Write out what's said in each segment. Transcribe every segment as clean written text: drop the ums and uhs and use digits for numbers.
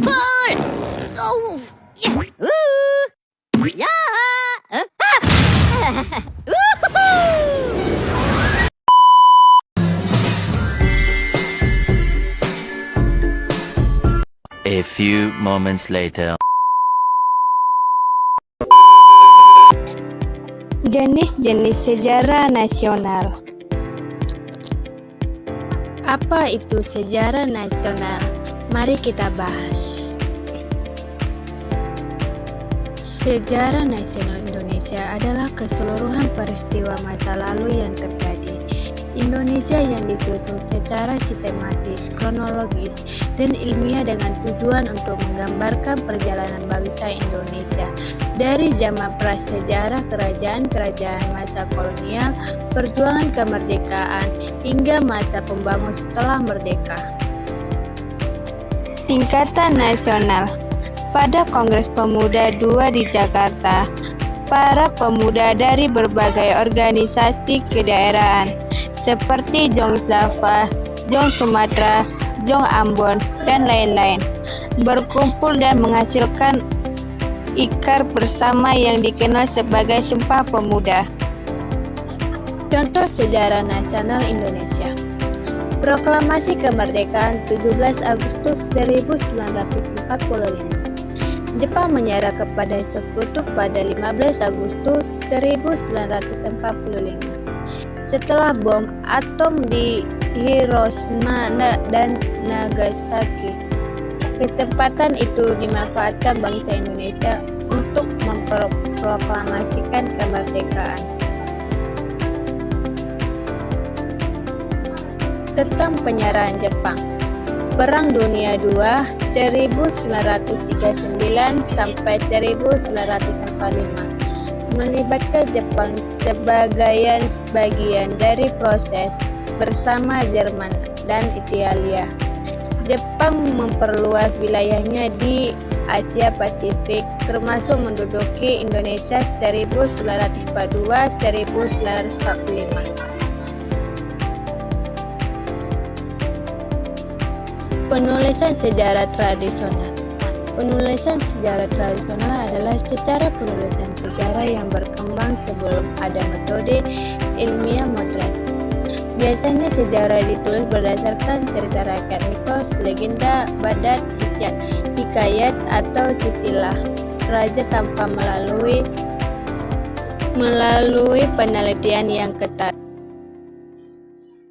Pul! Oh! Ya! A few moments later. Jenis-jenis sejarah nasional. Apa itu sejarah nasional? Mari kita bahas. Sejarah nasional Indonesia adalah keseluruhan peristiwa masa lalu yang terjadi. Indonesia yang disusun secara sistematis, kronologis, dan ilmiah dengan tujuan untuk menggambarkan perjalanan bangsa Indonesia dari zaman prasejarah kerajaan-kerajaan masa kolonial, perjuangan kemerdekaan, hingga masa pembangunan setelah merdeka. Singkatan nasional. Pada Kongres Pemuda II di Jakarta, para pemuda dari berbagai organisasi kedaerahan seperti Jong Java, Jong Sumatera, Jong Ambon, dan lain-lain berkumpul dan menghasilkan ikrar bersama yang dikenal sebagai Sumpah Pemuda. Contoh sejarah nasional Indonesia. Proklamasi Kemerdekaan 17 Agustus 1945. Jepang menyerah kepada sekutu pada 15 Agustus 1945. Setelah bom atom di Hiroshima dan Nagasaki, kesempatan itu dimanfaatkan bangsa Indonesia untuk memproklamasikan kemerdekaan. Tentang penyerahan Jepang. Perang Dunia II 1939 sampai 1945 melibatkan Jepang sebagai bagian dari proses bersama Jerman dan Italia. Jepang memperluas wilayahnya di Asia Pasifik, termasuk menduduki Indonesia 1942-1945. Penulisan sejarah tradisional. Penulisan sejarah tradisional adalah secara penulisan sejarah yang berkembang sebelum ada metode ilmiah modern. Biasanya sejarah ditulis berdasarkan cerita rakyat, mitos, legenda, badat, hikayat, atau silsilah raja tanpa melalui penelitian yang ketat.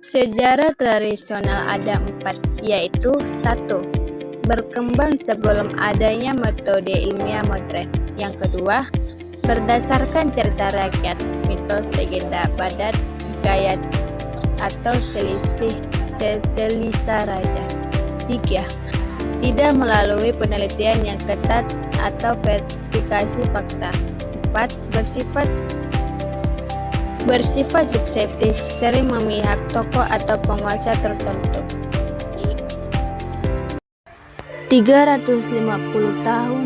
Sejarah tradisional ada 4, yaitu 1. Berkembang sebelum adanya metode ilmiah modern. Yang kedua, berdasarkan cerita rakyat, mitos, legenda, badat, hikayat, atau silsilah raja. 3. Tidak melalui penelitian yang ketat atau verifikasi fakta. 4. Bersifat subjektif, sering memihak tokoh atau penguasa tertentu. 350 tahun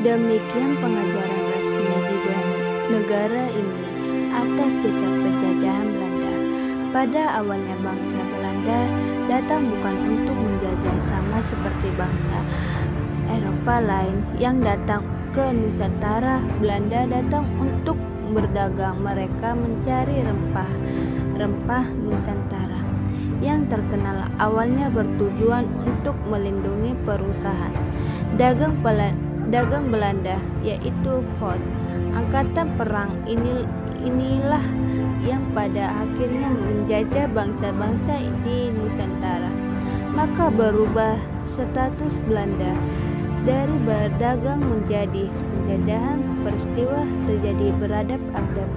demikian pengajaran resmi di negara ini atas jejak penjajahan Belanda. Pada awalnya bangsa Belanda datang bukan untuk menjajah sama seperti bangsa Eropa lain yang datang ke Nusantara. Belanda datang untuk berdagang. Mereka mencari rempah Nusantara yang terkenal, awalnya bertujuan untuk melindungi perusahaan dagang Belanda, yaitu Fort. Angkatan perang inilah yang pada akhirnya menjajah bangsa-bangsa di Nusantara. Maka berubah status Belanda dari berdagang menjadi penjajahan. Peristiwa terjadi beradab-adab.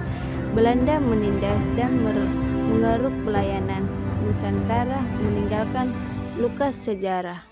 Belanda menindas dan mengeruk pelayanan Nusantara, meninggalkan luka sejarah.